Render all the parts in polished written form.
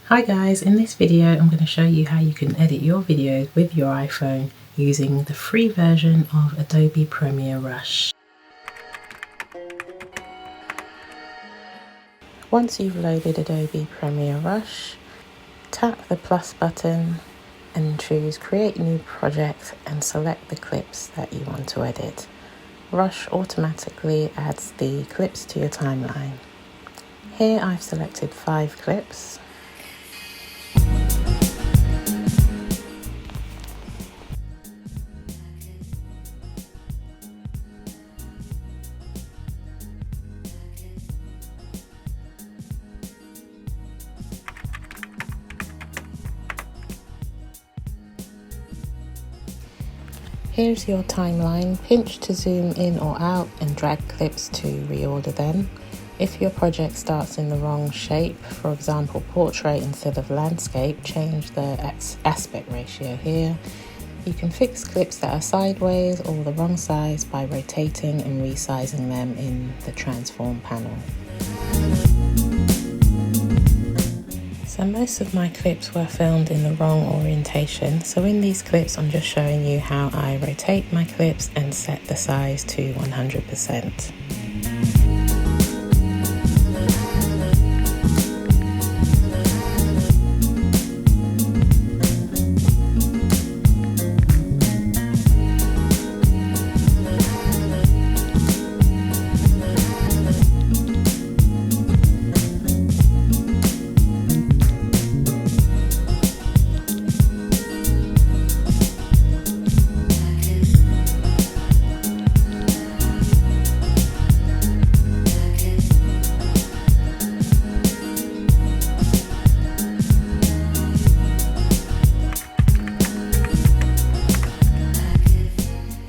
Hi guys, in this video I'm going to show you how you can edit your videos with your iPhone using the free version of Adobe Premiere Rush. Once you've loaded Adobe Premiere Rush, tap the plus button and choose Create New Project and select the clips that you want to edit. Rush automatically adds the clips to your timeline. Here I've selected 5 clips. Here's your timeline. Pinch to zoom in or out and drag clips to reorder them. If your project starts in the wrong shape, for example portrait instead of landscape, change the aspect ratio here. You can fix clips that are sideways or the wrong size by rotating and resizing them in the transform panel. So most of my clips were filmed in the wrong orientation, so in these clips I'm just showing you how I rotate my clips and set the size to 100%.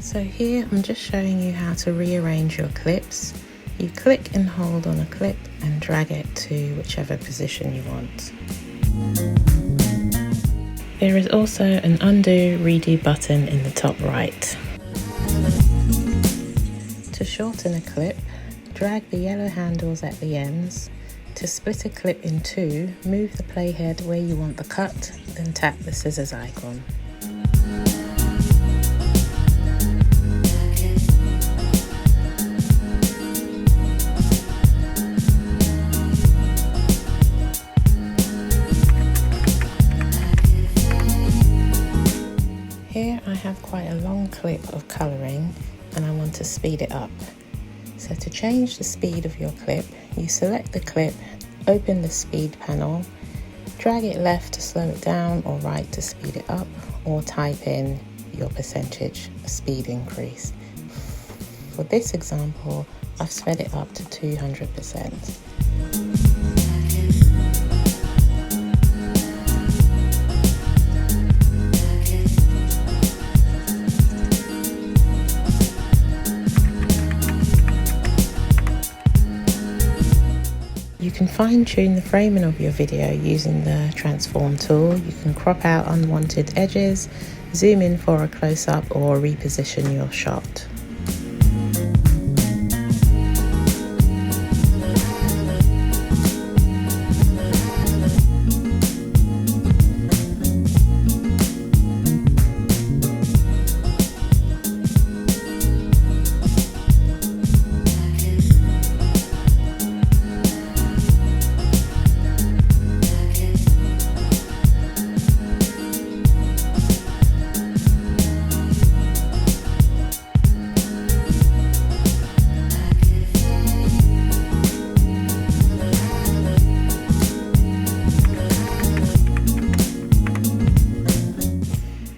So here I'm just showing you how to rearrange your clips. You click and hold on a clip and drag it to whichever position you want. There is also an undo redo button in the top right. To shorten a clip, drag the yellow handles at the ends. To split a clip in two, move the playhead where you want the cut, then tap the scissors icon. Here I have quite a long clip of colouring and I want to speed it up. So to change the speed of your clip, you select the clip, open the speed panel, drag it left to slow it down or right to speed it up, or type in your percentage speed increase. For this example, I've sped it up to 200%. You can fine-tune the framing of your video using the transform tool. You can crop out unwanted edges, zoom in for a close-up, or reposition your shot.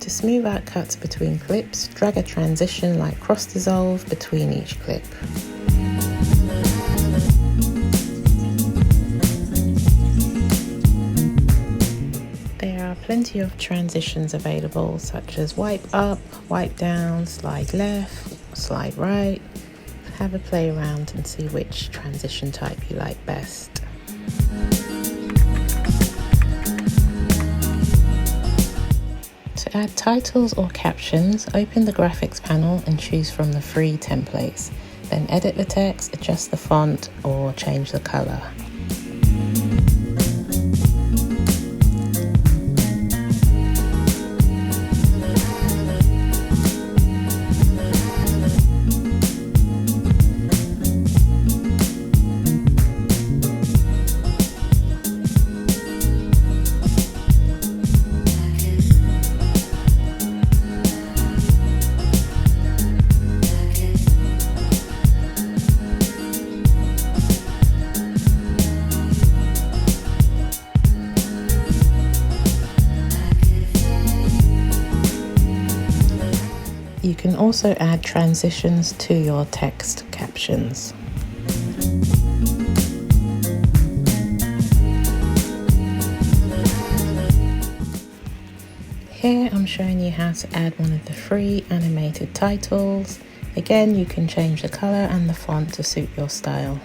To smooth out cuts between clips, drag a transition like cross dissolve between each clip. There are plenty of transitions available, such as wipe up, wipe down, slide left, slide right. Have a play around and see which transition type you like best. To add titles or captions, open the graphics panel and choose from the free templates. Then edit the text, adjust the font, or change the color. You can also add transitions to your text captions. Here I'm showing you how to add one of the free animated titles. Again, you can change the color and the font to suit your style.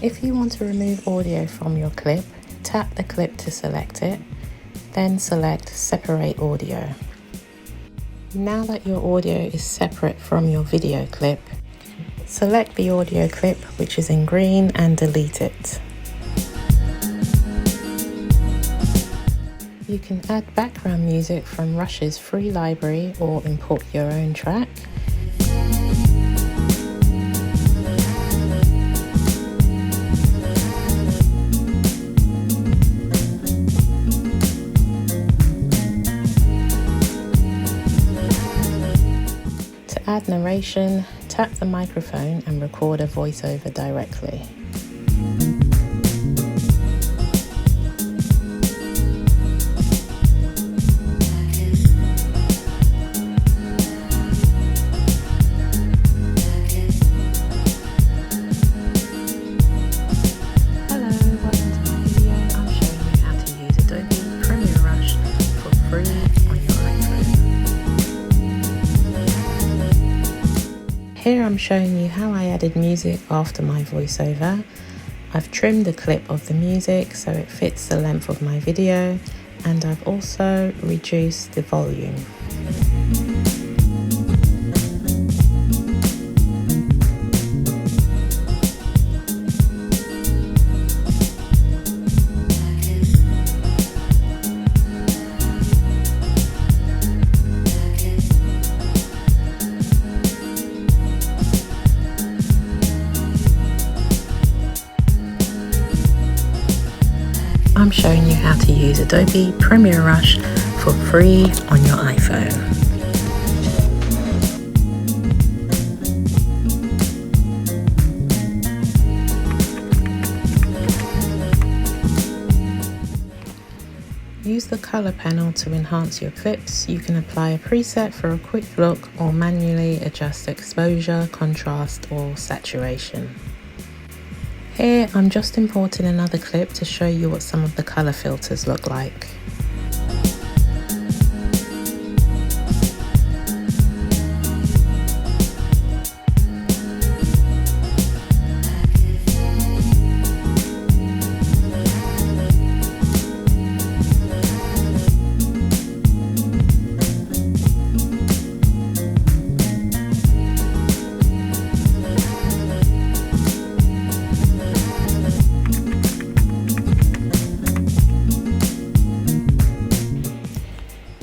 If you want to remove audio from your clip, tap the clip to select it, then select Separate Audio. Now that your audio is separate from your video clip, select the audio clip which is in green and delete it. You can add background music from Rush's free library or import your own track. To add narration, tap the microphone and record a voiceover directly. Hello, welcome to my video. I'm showing you how to use Adobe Premiere Rush for free on your iPhone. Here I'm showing you how I added music after my voiceover. I've trimmed the clip of the music so it fits the length of my video, and I've also reduced the volume. I'm showing you how to use Adobe Premiere Rush for free on your iPhone. Use the color panel to enhance your clips. You can apply a preset for a quick look or manually adjust exposure, contrast or saturation. Here I'm just importing another clip to show you what some of the color filters look like.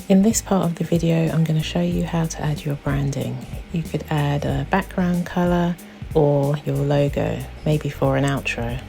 In this part of the video, I'm going to show you how to add your branding. You could add a background color or your logo, maybe for an outro.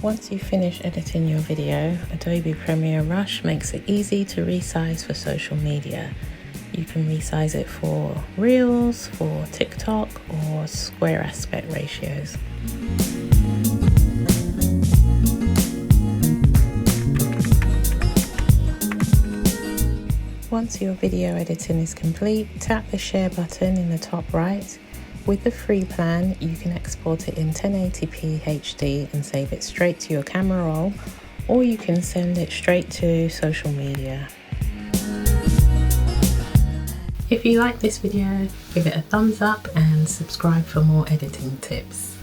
Once you finish editing your video, Adobe Premiere Rush makes it easy to resize for social media. You can resize it for Reels, for TikTok, or square aspect ratios. Once your video editing is complete, tap the share button in the top right. With the free plan, you can export it in 1080p HD and save it straight to your camera roll, or you can send it straight to social media. If you like this video, give it a thumbs up and subscribe for more editing tips.